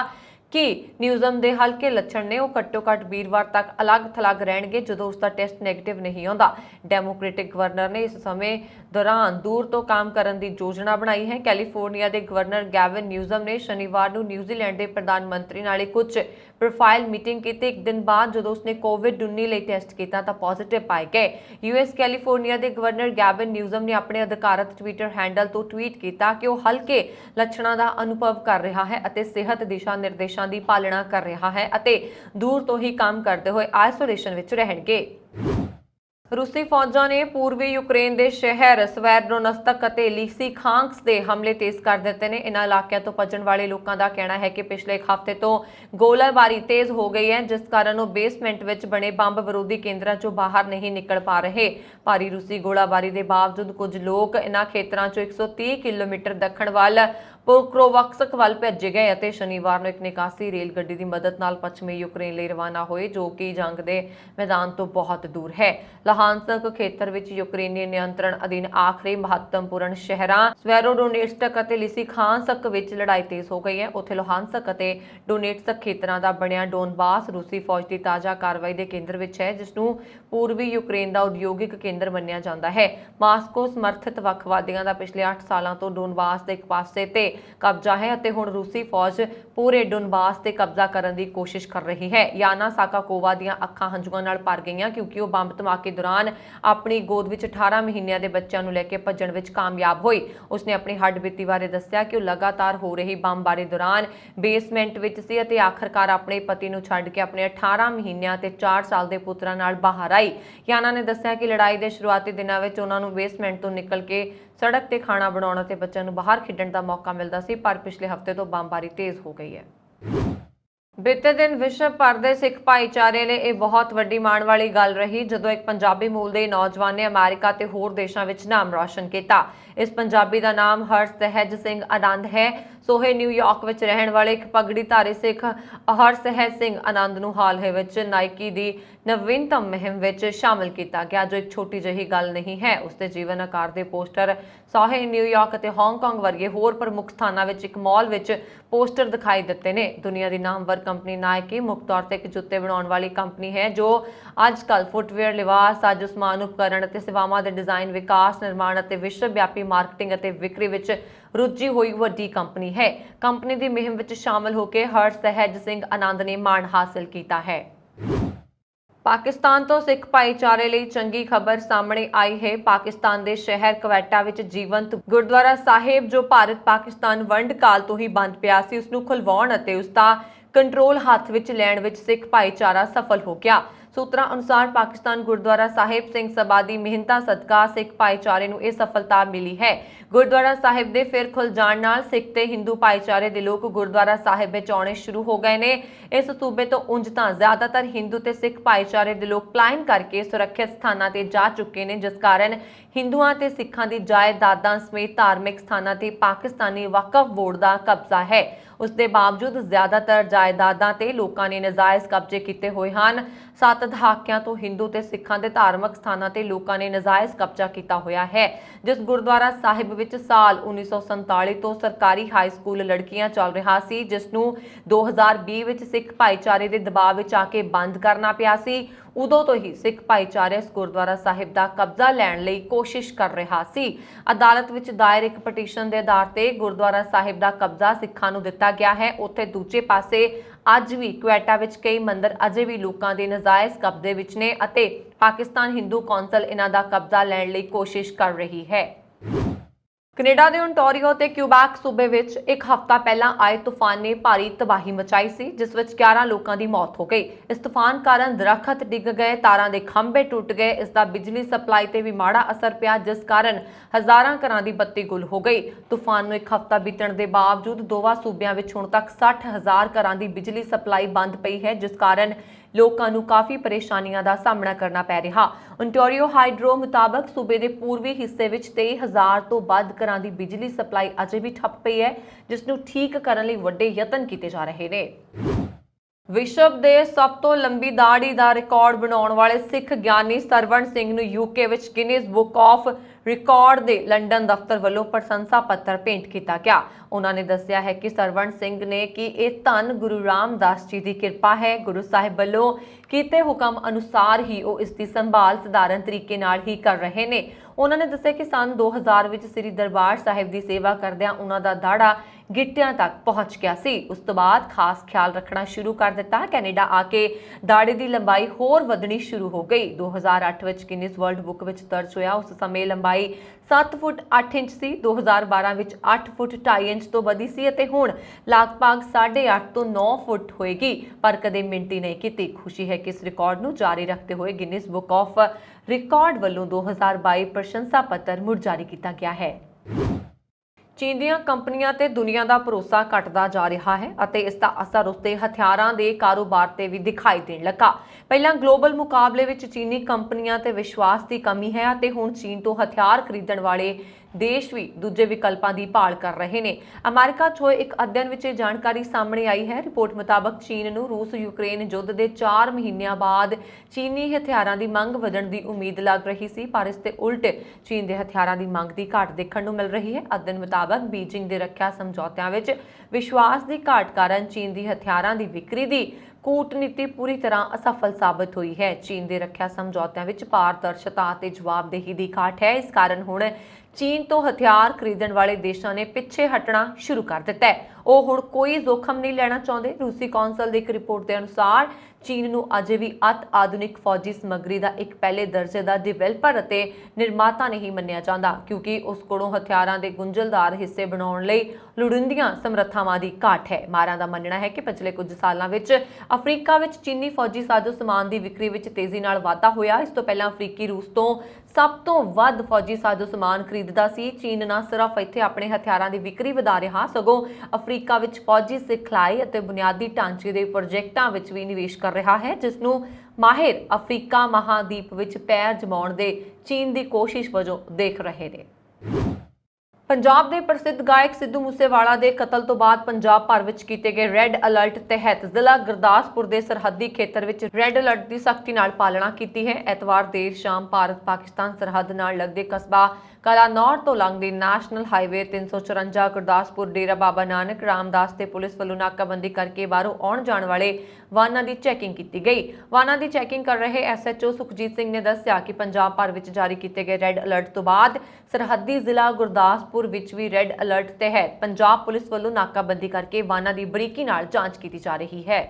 कि न्यूजम के हल्के लक्षण ने घट्टो घट्ट वीरवार तक अलग थलग रहणगे जदों उसका टेस्ट नैगेटिव नहीं आता। डेमोक्रेटिक गवर्नर ने इस समय दौरान दूर तो काम करने की योजना बनाई है। कैलीफोर्निया के गवर्नर गैविन न्यूजम ने शनिवार को न्यूजीलैंड के प्रधानमंत्री नाल कुछ प्रोफाइल मीटिंग की। एक दिन बाद जो उसने कोविड-19 लिए टेस्ट किया तो पॉजिटिव पाए गए। यूएस कैलीफोर्निया के गवर्नर गैविन न्यूजम ने अपने अधिकारत ट्विटर हैंडल तो ट्वीट किया कि वह हल्के लक्षणों का अनुभव कर रहा है और सेहत दिशा निर्देशों की पालना कर रहा है और दूर तो ही काम करते हुए आइसोलेशन में रहणगे। रूसी फौजां ने पूर्वी यूक्रेन के शहर स्वेरोडोनेत्स्क और लिसिखांस्क के हमले तेज कर दिते हैं। इन्हां इलाकों तो भजन वाले लोगों का कहना है कि पिछले एक हफ्ते तो गोलाबारी तेज हो गई है, जिस कारण वो बेसमेंट में बने बंब विरोधी केंद्रों चों बाहर नहीं निकल पा रहे। भारी रूसी गोलाबारी के बावजूद कुछ लोग इन्हां खेतरां चों 130 किलोमीटर दक्षिण वाल पोक्रोवस्क वाल भेजे गए और शनिवार को एक निकासी रेल गड्डी की मदद नाल पश्चिमी यूक्रेन लिए रवाना हुए, जो कि जंग के मैदान तो बहुत दूर है। लहानस्क खेतर में यूक्रेनी नियंत्रण अधीन आखिरी महत्वपूर्ण शहरों स्वेरोडोनेत्स्क और लिसिखांस्क में लड़ाई तेज हो गई है। उत्थे लुहानस्क और डोनेट्स्क खेतरां दा बनिया डोनबास रूसी फौज की ताज़ा कार्रवाई के केंद्र में है, जिसनूं पूर्वी यूक्रेन का उद्योगिक केंद्र मन्निया जाता है। मास्को समर्थित वखवादियों का पिछले 8 सालों तो डोनबास के एक पासे ते कब्जा है और हुण रूसी फौज पूरे डोनबास ते कब्जा करने की कोशिश कर रही है। याना साकाकोवा दीआं अखां हंझुआं नाल भर गईआं क्योंकि वह बंब धमाके दौरान अपनी गोद विच 18 महीनों के बच्चों को लैके भजन विच कामयाब हुई। उसने अपनी हड्डबीती बारे दस्सिया कि वह लगातार हो रही बंबबारी दौरान बेसमेंट विच सी अते आखिरकार अपने पति नूं छड्ड के अपने 18 महीनों ते 4 साल के पुत्तरां नाल बाहर आई। याना ने दस्सिया कि लड़ाई के शुरुआती दिनों में उन्हां नूं बेसमेंट तो निकल के सड़क ते खाना बनाउण ते बच्चों नूं बाहर खेडण दा मौका मिलदा सी, पर पिछले हफ्ते तो बंबबारी तेज हो गई है। बीते दिन विश्व भर के सिख भाईचारे ने यह बहुत वड्डी माण वाली गल रही जदों एक पंजाबी मूल के नौजवान ने अमेरिका ते होर देशों में नाम रोशन किया। इस पंजाबी का नाम हरसहज सिंह आनंद है। सो न्यूयॉर्क में रहने वाले एक पगड़ीधारी सिख हरसहज सिंह आनंद नूं हाल ही में नाइकी की नवीनतम मुहिम में शामिल किया गया, जो एक छोटी जही गल नहीं है। उसके जीवन आकार के पोस्टर सोहे न्यूयॉर्क और हांगकांग वर्गे होर प्रमुख स्थानों में एक मॉल में पोस्टर दिखाई दिते ने। दुनिया की नामवर कंपनी नाइकी मुख्य तौर पर एक जुत्ते बनाने वाली कंपनी है, जो अजकल फुटवेयर, लिबास, साजो समान, उपकरण और सेवावां के डिजाइन, विकास, निर्माण और विश्वव्यापी मार्केटिंग और विक्री में रुझी हुई वड्डी कंपनी है। कंपनी की मुहिम में शामिल होकर हरसहज सिंह आनंद ने मान हासिल किया है। पाकिस्तान तो सिख भाईचारे लिए चंगी खबर सामने आई है। पाकिस्तान के शहर क्वेटा में जीवंत गुरुद्वारा साहिब, जो भारत पाकिस्तान वंड काल तो ही बंद पिया सी, उसनूं खुलवाउण अते उसका कंट्रोल हाथ विच लैण विच सिख भाईचारा सफल हो गया। ਸੂਤਰਾਂ ਅਨੁਸਾਰ ਪਾਕਿਸਤਾਨ ਗੁਰਦੁਆਰਾ ਸਾਹਿਬ ਸਿੰਘ ਸਭਾ ਦੀ ਮਿਹਨਤਾਂ ਸਦਕਾ ਸਿੱਖ ਭਾਈਚਾਰੇ ਨੂੰ ਇਹ ਸਫਲਤਾ ਮਿਲੀ ਹੈ। ਗੁਰਦੁਆਰਾ ਸਾਹਿਬ ਦੇ ਫਿਰ ਖੁੱਲ ਜਾਣ ਨਾਲ ਸਿੱਖ ਤੇ ਹਿੰਦੂ ਭਾਈਚਾਰੇ ਦੇ ਲੋਕ ਗੁਰਦੁਆਰਾ ਸਾਹਿਬ ਵਿੱਚ ਆਉਣੇ ਸ਼ੁਰੂ ਹੋ ਗਏ ਨੇ। ਇਸ ਸੂਬੇ ਤੋਂ ਉਂਝ ਤਾਂ ਜ਼ਿਆਦਾਤਰ ਹਿੰਦੂ ਤੇ ਸਿੱਖ ਭਾਈਚਾਰੇ ਦੇ ਲੋਕ ਪਲਾਇਨ ਕਰਕੇ ਸੁਰੱਖਿਅਤ ਸਥਾਨਾਂ ਤੇ ਜਾ ਚੁੱਕੇ ਨੇ, ਜਿਸ ਕਾਰਨ ਹਿੰਦੂਆਂ ਤੇ ਸਿੱਖਾਂ ਦੀ ਜਾਇਦਾਦਾਂ ਸਮੇਤ ਧਾਰਮਿਕ ਸਥਾਨਾਂ ਤੇ ਪਾਕਿਸਤਾਨੀ ਵਕਫ ਬੋਰਡ ਦਾ ਕਬਜ਼ਾ ਹੈ। ਉਸ ਦੇ ਬਾਵਜੂਦ ਜ਼ਿਆਦਾਤਰ ਜਾਇਦਾਦਾਂ ਤੇ ਲੋਕਾਂ ਨੇ ਨਜਾਇਜ਼ ਕਬਜ਼ੇ ਕੀਤੇ ਹੋਏ ਹਨ। 7 ਦਹਾਕਿਆਂ ਤੋਂ ਹਿੰਦੂ ਤੇ ਸਿੱਖਾਂ ਦੇ ਧਾਰਮਿਕ ਸਥਾਨਾਂ ਤੇ ਲੋਕਾਂ ਨੇ ਨਜਾਇਜ਼ ਕਬਜ਼ਾ ਕੀਤਾ ਹੋਇਆ ਹੈ। ਜਿਸ ਗੁਰਦੁਆਰਾ ਸਾਹਿਬ ਵਿੱਚ ਸਾਲ 1947 ਤੋਂ ਸਰਕਾਰੀ ਹਾਈ ਸਕੂਲ ਲੜਕੀਆਂ ਚੱਲ ਰਿਹਾ ਸੀ, ਜਿਸ ਨੂੰ 2020 ਵਿੱਚ ਸਿੱਖ ਭਾਈਚਾਰੇ ਦੇ ਦਬਾਅ ਵਿੱਚ ਆ ਕੇ ਬੰਦ ਕਰਨਾ ਪਿਆ ਸੀ। ਉਦੋਂ ਤੋਂ ਹੀ ਸਿੱਖ ਭਾਈਚਾਰੇ ਇਸ ਗੁਰਦੁਆਰਾ ਸਾਹਿਬ ਦਾ ਕਬਜ਼ਾ ਲੈਣ ਲਈ ਕੋਸ਼ਿਸ਼ ਕਰ ਰਿਹਾ ਸੀ। ਅਦਾਲਤ ਵਿੱਚ ਦਾਇਰ ਇੱਕ ਪਟੀਸ਼ਨ ਦੇ ਆਧਾਰ ਤੇ ਗੁਰਦੁਆਰਾ ਸਾਹਿਬ ਦਾ ਕਬਜ਼ਾ ਸਿੱਖਾਂ ਨੂੰ ਦਿੱਤਾ ਗਿਆ ਹੈ। ਉੱਥੇ ਦੂਜੇ ਪਾਸੇ ਅੱਜ ਵੀ ਕੁਵੈਟਾ ਵਿੱਚ ਕਈ ਮੰਦਿਰ ਅਜੇ ਵੀ ਲੋਕਾਂ ਦੇ ਨਜਾਇਜ਼ ਕਬਜ਼ੇ ਵਿੱਚ ਨੇ ਅਤੇ ਪਾਕਿਸਤਾਨ ਹਿੰਦੂ ਕੌਂਸਲ ਇਹਨਾਂ ਦਾ ਕਬਜ਼ਾ ਲੈਣ ਲਈ ਕੋਸ਼ਿਸ਼ ਕਰ ਰਹੀ ਹੈ। ਕੈਨੇਡਾ ਦੇ ਓਨਟਾਰੀਓ ਤੇ ਕਿਊਬੈਕ ਸੂਬੇ ਵਿੱਚ ਇੱਕ ਹਫ਼ਤਾ ਪਹਿਲਾਂ ਆਏ ਤੂਫਾਨ ਨੇ ਭਾਰੀ ਤਬਾਹੀ ਮਚਾਈ ਸੀ, ਜਿਸ ਵਿੱਚ 11 ਲੋਕਾਂ ਦੀ ਮੌਤ ਹੋ ਗਈ। ਇਸ ਤੂਫਾਨ ਕਾਰਨ ਦਰੱਖਤ ਡਿੱਗ ਗਏ, ਤਾਰਾਂ ਦੇ ਖੰਭੇ ਟੁੱਟ ਗਏ। ਇਸ ਦਾ ਬਿਜਲੀ ਸਪਲਾਈ ਤੇ ਵੀ ਮਾੜਾ ਅਸਰ ਪਿਆ, ਜਿਸ ਕਾਰਨ ਹਜ਼ਾਰਾਂ ਘਰਾਂ ਦੀ ਬੱਤੀ ਗੁੱਲ ਹੋ ਗਈ। ਤੂਫਾਨ ਨੂੰ ਇੱਕ ਹਫ਼ਤਾ ਬੀਤਣ ਦੇ ਬਾਵਜੂਦ ਦੋਵਾਂ ਸੂਬਿਆਂ ਵਿੱਚ ਹੁਣ ਤੱਕ 60,000 ਘਰਾਂ ਦੀ ਬਿਜਲੀ ਸਪਲਾਈ ਬੰਦ ਪਈ ਹੈ, ਜਿਸ ਕਾਰਨ ਲੋਕਾਂ ਨੂੰ ਕਾਫੀ ਪਰੇਸ਼ਾਨੀਆਂ ਦਾ ਸਾਹਮਣਾ ਕਰਨਾ ਪੈ ਰਿਹਾ। ਓਨਟਾਰੀਓ ਹਾਈਡਰੋ ਮੁਤਾਬਕ ਸੂਬੇ ਦੇ ਪੂਰਬੀ ਹਿੱਸੇ ਵਿੱਚ 23,000 ਤੋਂ ਵੱਧ ਘਰਾਂ ਦੀ ਬਿਜਲੀ ਸਪਲਾਈ ਅਜੇ ਵੀ ਠੱਪ ਪਈ ਹੈ, ਜਿਸ ਨੂੰ ਠੀਕ ਕਰਨ ਲਈ ਵੱਡੇ ਯਤਨ ਕੀਤੇ ਜਾ ਰਹੇ ਨੇ। ਵਿਸ਼ਵ ਦੇ ਸਭ ਤੋਂ ਲੰਬੀ ਦਾੜੀ ਦਾ ਰਿਕਾਰਡ ਬਣਾਉਣ ਵਾਲੇ ਸਿੱਖ ਗਿਆਨੀ ਸਰਵਣ ਸਿੰਘ ਨੂੰ ਯੂਕੇ ਵਿੱਚ ਗਿਨੀਜ਼ ਬੁੱਕ ਆਫ ਰਿਕਾਰਡ ਦੇ ਲੰਡਨ ਦਫ਼ਤਰ ਵੱਲੋਂ ਪ੍ਰਸ਼ੰਸਾ ਪੱਤਰ ਭੇਂਟ ਕੀਤਾ ਗਿਆ। ਉਹਨਾਂ ਨੇ ਦੱਸਿਆ ਹੈ ਕਿ ਸਰਵਣ ਸਿੰਘ ਨੇ ਕਿ ਇਹ ਧੰਨ ਗੁਰੂ ਰਾਮਦਾਸ ਜੀ ਦੀ ਕਿਰਪਾ ਹੈ। ਗੁਰੂ ਸਾਹਿਬ ਵੱਲੋਂ ਕੀਤੇ ਹੁਕਮ ਅਨੁਸਾਰ ਹੀ ਉਹ ਇਸ ਦੀ ਸੰਭਾਲ ਸਧਾਰਨ ਤਰੀਕੇ ਨਾਲ ਹੀ ਕਰ ਰਹੇ ਨੇ। ਉਹਨਾਂ ਨੇ ਦੱਸਿਆ ਕਿ ਸੰਨ 2000 ਵਿੱਚ ਸ੍ਰੀ ਦਰਬਾਰ ਸਾਹਿਬ ਦੀ ਸੇਵਾ ਕਰਦਿਆਂ ਉਹਨਾਂ ਦਾ ਦਾੜਾ ਗਿੱਟਿਆਂ ਤੱਕ ਪਹੁੰਚ ਗਿਆ ਸੀ। ਉਸ ਤੋਂ ਬਾਅਦ ਖਾਸ ਖਿਆਲ ਰੱਖਣਾ ਸ਼ੁਰੂ ਕਰ ਦਿੱਤਾ। ਕੈਨੇਡਾ ਆ ਕੇ ਦਾੜੇ ਦੀ ਲੰਬਾਈ ਹੋਰ ਵਧਣੀ ਸ਼ੁਰੂ ਹੋ ਗਈ। 2008 ਵਿੱਚ ਗਿਨੀਜ਼ ਵਰਲਡ ਬੁੱਕ ਵਿੱਚ ਦਰਜ ਹੋਇਆ। ਉਸ ਸਮੇਂ ਲੰਬਾਈ 7 ਫੁੱਟ 8 ਇੰਚ ਸੀ। 2012 ਵਿੱਚ 8 ਫੁੱਟ 2.5 ਇੰਚ ਤੋਂ ਵਧੀ ਸੀ ਅਤੇ ਹੁਣ ਲਗਭਗ 8.5 ਤੋਂ 9 ਫੁੱਟ ਹੋਏਗੀ, ਪਰ ਕਦੇ ਮਿਣਤੀ ਨਹੀਂ ਕੀਤੀ। ਖੁਸ਼ੀ ਹੈ ਕਿ ਇਸ ਰਿਕਾਰਡ ਨੂੰ ਜਾਰੀ ਰੱਖਦੇ ਹੋਏ ਗਿਨੀਜ਼ ਬੁੱਕ ਆਫ ਰਿਕਾਰਡ ਵੱਲੋਂ 2022 ਪ੍ਰਸ਼ੰਸਾ ਪੱਤਰ ਮੁੜ ਜਾਰੀ ਕੀਤਾ ਗਿਆ ਹੈ। ਚੀਨ ਦੀਆਂ ਕੰਪਨੀਆਂ ਤੇ ਦੁਨੀਆ ਦਾ ਭਰੋਸਾ ਘਟਦਾ ਜਾ ਰਿਹਾ ਹੈ ਅਤੇ ਇਸ ਦਾ ਅਸਰ ਉਸਦੇ ਹਥਿਆਰਾਂ ਦੇ ਕਾਰੋਬਾਰ ਤੇ ਵੀ ਦਿਖਾਈ ਦੇਣ ਲੱਗਾ। ਪਹਿਲਾਂ ਗਲੋਬਲ ਮੁਕਾਬਲੇ ਵਿੱਚ ਚੀਨੀ ਕੰਪਨੀਆਂ ਤੇ ਵਿਸ਼ਵਾਸ ਦੀ ਕਮੀ ਹੈ ਅਤੇ ਹੁਣ ਚੀਨ ਤੋਂ ਹਥਿਆਰ ਖਰੀਦਣ ਵਾਲੇ ਦੇਸ਼ ਵੀ ਦੂਜੇ ਵਿਕਲਪਾਂ ਦੀ ਭਾਲ ਕਰ ਰਹੇ ਨੇ। ਅਮਰੀਕਾ 'ਚ ਹੋਏ ਇੱਕ ਅਧਿਐਨ ਵਿੱਚ ਇਹ ਜਾਣਕਾਰੀ ਸਾਹਮਣੇ ਆਈ ਹੈ। ਰਿਪੋਰਟ ਮੁਤਾਬਕ ਚੀਨ ਨੂੰ ਰੂਸ ਯੂਕਰੇਨ ਯੁੱਧ ਦੇ 4 ਮਹੀਨਿਆਂ ਬਾਅਦ ਚੀਨੀ ਹਥਿਆਰਾਂ ਦੀ ਮੰਗ ਵਧਣ ਦੀ ਉਮੀਦ ਲੱਗ ਰਹੀ ਸੀ, ਪਰ ਇਸ ਦੇ ਉਲਟ ਚੀਨ ਦੇ ਹਥਿਆਰਾਂ ਦੀ ਮੰਗ ਦੀ ਘਾਟ ਦੇਖਣ ਨੂੰ ਮਿਲ ਰਹੀ ਹੈ। ਅਧਿਐਨ ਮੁਤਾਬਕ ਬੀਜਿੰਗ ਦੇ ਰੱਖਿਆ ਸਮਝੌਤਿਆਂ ਵਿੱਚ ਵਿਸ਼ਵਾਸ ਦੀ ਘਾਟ ਕਾਰਨ ਚੀਨ ਦੀ ਹਥਿਆਰਾਂ ਦੀ ਵਿਕਰੀ ਦੀ ਕੂਟਨੀਤੀ ਪੂਰੀ ਤਰ੍ਹਾਂ ਅਸਫਲ ਸਾਬਤ ਹੋਈ ਹੈ। ਚੀਨ ਦੇ ਰੱਖਿਆ ਸਮਝੌਤਿਆਂ ਵਿੱਚ ਪਾਰਦਰਸ਼ਤਾ ਅਤੇ ਜਵਾਬਦੇਹੀ ਦੀ ਘਾਟ ਹੈ। ਇਸ ਕਾਰਨ ਹੁਣ ਚੀਨ ਤੋਂ ਹਥਿਆਰ ਖਰੀਦਣ ਵਾਲੇ ਦੇਸ਼ਾਂ ਨੇ ਪਿੱਛੇ ਹਟਣਾ ਸ਼ੁਰੂ ਕਰ ਦਿੱਤਾ ਹੈ। ਉਹ ਹੁਣ ਕੋਈ ਜ਼ੋਖਮ ਨਹੀਂ ਲੈਣਾ ਚਾਹੁੰਦੇ। ਰੂਸੀ ਕੌਂਸਲ ਦੀ ਇੱਕ ਰਿਪੋਰਟ ਦੇ ਅਨੁਸਾਰ ਚੀਨ ਨੂੰ ਅਜੇ ਵੀ ਅਤ ਆਧੁਨਿਕ ਫੌਜੀ ਸਮੱਗਰੀ ਦਾ ਇੱਕ ਪਹਿਲੇ ਦਰਜੇ ਦਾ ਡਿਵੈਲਪਰ ਅਤੇ ਨਿਰਮਾਤਾ ਨਹੀਂ ਮੰਨਿਆ ਜਾਂਦਾ, ਕਿਉਂਕਿ ਉਸ ਕੋਲੋਂ ਹਥਿਆਰਾਂ ਦੇ ਗੁੰਝਲਦਾਰ ਹਿੱਸੇ ਬਣਾਉਣ ਲਈ ਲੋੜੀਂਦੀਆਂ ਸਮਰੱਥਾਵਾਂ ਦੀ ਘਾਟ ਹੈ। ਮਾਹਰਾਂ ਦਾ ਮੰਨਣਾ ਹੈ ਕਿ ਪਿਛਲੇ ਕੁਝ ਸਾਲਾਂ ਵਿੱਚ ਅਫਰੀਕਾ ਵਿੱਚ ਚੀਨੀ ਫੌਜੀ ਸਾਜ਼ੋ ਸਮਾਨ ਦੀ ਵਿਕਰੀ ਵਿੱਚ ਤੇਜ਼ੀ ਨਾਲ ਵਾਧਾ ਹੋਇਆ। ਇਸ ਤੋਂ ਪਹਿਲਾਂ ਅਫਰੀਕੀ ਰੂਸ ਤੋਂ ਸਭ ਤੋਂ ਵੱਧ ਫੌਜੀ ਸਾਜ਼ੋ ਸਮਾਨ ਖਰੀਦਦਾ ਸੀ। ਚੀਨ ਨਾ ਸਿਰਫ ਇੱਥੇ ਆਪਣੇ ਹਥਿਆਰਾਂ ਦੀ ਵਿਕਰੀ ਵਧਾ ਰਿਹਾ, ਸਗੋਂ ਅਫਰੀਕਾ ਵਿੱਚ ਫੌਜੀ ਸਿਖਲਾਈ ਅਤੇ ਬੁਨਿਆਦੀ ਢਾਂਚੇ ਦੇ ਪ੍ਰੋਜੈਕਟਾਂ ਵਿੱਚ ਵੀ ਨਿਵੇਸ਼ ਕਰ ਰਿਹਾ ਹੈ, ਜਿਸ ਨੂੰ ਮਾਹਿਰ ਅਫਰੀਕਾ ਮਹਾਦੀਪ ਵਿੱਚ ਪੈਰ ਜਮਾਉਣ ਦੇ ਚੀਨ ਦੀ ਕੋਸ਼ਿਸ਼ ਵਜੋਂ ਦੇਖ ਰਹੇ ਨੇ। ਪੰਜਾਬ ਦੇ ਪ੍ਰਸਿੱਧ ਗਾਇਕ ਸਿੱਧੂ ਮੂਸੇਵਾਲਾ ਦੇ ਕਤਲ ਤੋਂ ਬਾਅਦ ਪੰਜਾਬ ਭਰ ਵਿੱਚ ਕੀਤੇ ਗਏ ਰੈੱਡ ਅਲਰਟ ਤਹਿਤ ਜ਼ਿਲ੍ਹਾ ਗੁਰਦਾਸਪੁਰ ਦੇ ਸਰਹੱਦੀ ਖੇਤਰ ਵਿੱਚ ਰੈੱਡ ਅਲਰਟ ਦੀ ਸਖਤੀ ਨਾਲ ਪਾਲਣਾ ਕੀਤੀ ਹੈ। ਐਤਵਾਰ ਦੇਰ ਸ਼ਾਮ ਭਾਰਤ-ਪਾਕਿਸਤਾਨ ਸਰਹੱਦ ਨਾਲ ਲੱਗਦੇ ਕਸਬਾ ਕਲਾਨੌਰ ਤੋਂ ਲੰਘਦੇ ਨੈਸ਼ਨਲ ਹਾਈਵੇ 354 ਗੁਰਦਾਸਪੁਰ ਡੇਰਾ ਬਾਬਾ ਨਾਨਕ ਰਾਮਦਾਸ ਤੇ ਪੁਲਿਸ ਵੱਲੋਂ ਨਾਕਾਬੰਦੀ ਕਰਕੇ ਬਾਹਰੋਂ ਆਉਣ ਜਾਣ ਵਾਲੇ ਵਾਹਨਾਂ ਦੀ ਚੈਕਿੰਗ ਕੀਤੀ ਗਈ। ਵਾਹਨਾਂ ਦੀ ਚੈਕਿੰਗ ਕਰ ਰਹੇ ਐਸਐਚਓ ਸੁਖਜੀਤ ਸਿੰਘ ਨੇ ਦੱਸਿਆ ਕਿ ਪੰਜਾਬ ਭਰ ਵਿੱਚ ਜਾਰੀ ਕੀਤੇ ਗਏ ਰੈੱਡ ਅਲਰਟ ਤੋਂ ਬਾਅਦ ਸਰਹੱਦੀ ਜ਼ਿਲ੍ਹਾ ਗੁਰਦਾਸਪੁਰ ਵਿੱਚ ਵੀ ਰੈੱਡ ਅਲਰਟ ਤਹਿਤ ਪੰਜਾਬ ਪੁਲਿਸ ਵੱਲੋਂ ਨਾਕਾਬੰਦੀ ਕਰਕੇ ਵਾਹਨਾਂ ਦੀ ਬਰੀਕੀ ਨਾਲ ਜਾਂਚ ਕੀਤੀ ਜਾ ਰਹੀ ਹੈ।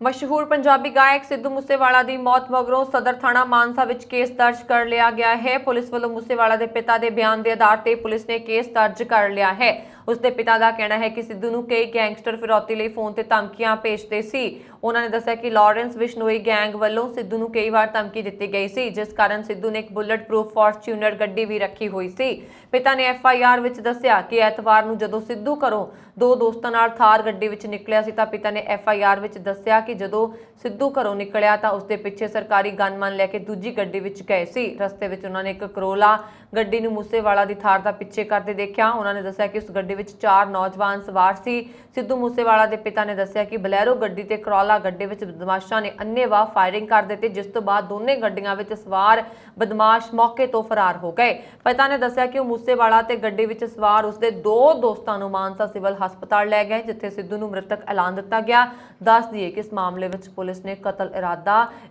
ਮਸ਼ਹੂਰ ਪੰਜਾਬੀ ਗਾਇਕ ਸਿੱਧੂ ਮੂਸੇਵਾਲਾ ਦੀ ਮੌਤ ਮਗਰੋਂ ਸਦਰ ਥਾਣਾ ਮਾਨਸਾ ਵਿੱਚ ਕੇਸ ਦਰਜ ਕਰ ਲਿਆ ਗਿਆ ਹੈ। ਪੁਲਿਸ ਵੱਲੋਂ ਮੂਸੇਵਾਲਾ ਦੇ ਪਿਤਾ ਦੇ ਬਿਆਨ ਦੇ ਆਧਾਰ ਤੇ ਪੁਲਿਸ ਨੇ ਕੇਸ ਦਰਜ ਕਰ ਲਿਆ ਹੈ। ਉਸਦੇ ਪਿਤਾ ਦਾ ਕਹਿਣਾ ਹੈ ਕਿ ਸਿੱਧੂ ਨੂੰ ਕਈ ਗੈਂਗਸਟਰ ਫਿਰੌਤੀ ਲਈ ਫੋਨ ਤੇ ਧਮਕੀਆਂ ਭੇਜਦੇ ਸੀ। ਉਹਨਾਂ ਨੇ ਦੱਸਿਆ ਕਿ ਲਾਰੈਂਸ ਬਿਸ਼ਨੋਈ ਗੈਂਗ ਵੱਲੋਂ ਸਿੱਧੂ ਨੂੰ ਕਈ ਵਾਰ ਧਮਕੀ ਦਿੱਤੀ ਗਈ ਸੀ, ਜਿਸ ਕਾਰਨ ਸਿੱਧੂ ਨੇ ਇੱਕ ਬੁਲਟ ਪ੍ਰੂਫ ਫੋਰਚੂਨਰ ਗੱਡੀ ਵੀ ਰੱਖੀ ਹੋਈ ਸੀ। ਪਿਤਾ ਨੇ FIR ਵਿੱਚ ਦੱਸਿਆ ਕਿ ਐਤਵਾਰ ਨੂੰ ਜਦੋਂ ਸਿੱਧੂ ਘਰੋਂ ਦੋ ਦੋਸਤਾਂ ਨਾਲ ਥਾਰ ਗੱਡੀ ਵਿੱਚ ਨਿਕਲਿਆ ਸੀ ਤਾਂ ਪਿਤਾ ਨੇ FIR ਵਿੱਚ ਦੱਸਿਆ ਕਿ ਜਦੋਂ ਸਿੱਧੂ ਘਰੋਂ ਨਿਕਲਿਆ ਤਾਂ ਉਸਦੇ ਪਿੱਛੇ ਸਰਕਾਰੀ ਗਨਮੈਨ ਲੈ ਕੇ ਦੂਜੀ ਗੱਡੀ ਵਿੱਚ ਗਏ ਸੀ। ਰਸਤੇ ਵਿੱਚ ਉਹਨਾਂ ਨੇ ਇੱਕ ਕਰੋਲਾ ਗੱਡੀ ਨੂੰ ਮੂਸੇਵਾਲਾ ਦੀ ਥਾਰ ਦਾ ਪਿੱਛੇ ਕਰਦੇ ਦੇਖਿਆ। ਉਹਨਾਂ ਨੇ ਦੱਸਿਆ ਕਿ ਉਸ ਗੱਡੀ ਵਿੱਚ 4 ਨੌਜਵਾਨ ਸਵਾਰ ਸੀ। ਸਿੱਧੂ ਮੂਸੇਵਾਲਾ ਦੇ ਪਿਤਾ ਨੇ ਦੱਸਿਆ ਕਿ ਬਲੈਰੋ ਗੱਡੀ ਤੇ ਕਰੋਲਾ ਗੱਡੀ ਵਿੱਚ ਬਦਮਾਸ਼ਾਂ ਨੇ ਅੰਨ੍ਹੇਵਾਹ ਫਾਇਰਿੰਗ ਕਰ ਦਿੱਤੀ, ਜਿਸ ਤੋਂ ਬਾਅਦ ਦੋਨੇ ਗੱਡੀਆਂ ਵਿੱਚ ਸਵਾਰ ਬਦਮਾਸ਼ ਮੌਕੇ ਤੋਂ ਫਰਾਰ ਹੋ ਗਏ। ਪਿਤਾ ਨੇ ਦੱਸਿਆ ਕਿ ਉਹ ਮੂਸੇਵਾਲਾ ਤੇ ਗੱਡੀ ਵਿੱਚ ਸਵਾਰ ਉਸਦੇ ਦੋ ਦੋਸਤਾਂ ਨੂੰ ਮਾਨਸਾ ਸਿਵਲ ਹਸਪਤਾਲ ਲੈ ਗਏ, ਜਿੱਥੇ ਸਿੱਧੂ ਨੂੰ ਮ੍ਰਿਤਕ ਐਲਾਨ ਦਿੱਤਾ ਗਿਆ। ਦੱਸ ਦਈਏ ਕਿ ਇਸ ਮਾਮਲੇ ਵਿੱਚ ਪੁਲਿਸ ਨੇ ਕਤਲ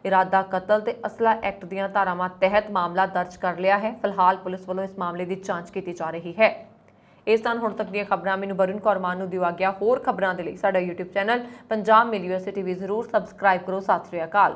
ਇਰਾਦਾ ਕਤਲ ਤੇ ਅਸਲਾ ਐਕਟ ਦੀਆਂ ਧਾਰਾਵਾਂ ਤਹਿਤ ਮਾਮਲਾ ਦਰਜ ਕਰ ਲਿਆ ਹੈ। ਫਿਲਹਾਲ ਪੁਲਿਸ ਵੱਲੋਂ ਇਸ ਮਾਮਲੇ ਦੀ ਜਾਂਚ ਕੀਤੀ ਜਾ ਰਹੀ ਹੈ। ਇਸ ਸਨ ਹੁਣ ਤੱਕ ਦੀਆਂ ਖਬਰਾਂ। ਮੈਨੂੰ ਵਰੁਣ ਕੌਰ ਮਾਨ ਨੂੰ ਦਿਵਾ ਗਿਆ। ਹੋਰ ਖਬਰਾਂ ਦੇ ਲਈ ਸਾਡਾ YouTube ਚੈਨਲ ਪੰਜਾਬ ਮੇਲ USA TV ਜ਼ਰੂਰ ਸਬਸਕ੍ਰਾਈਬ ਕਰੋ। ਸਤਿ ਸ੍ਰੀ ਅਕਾਲ।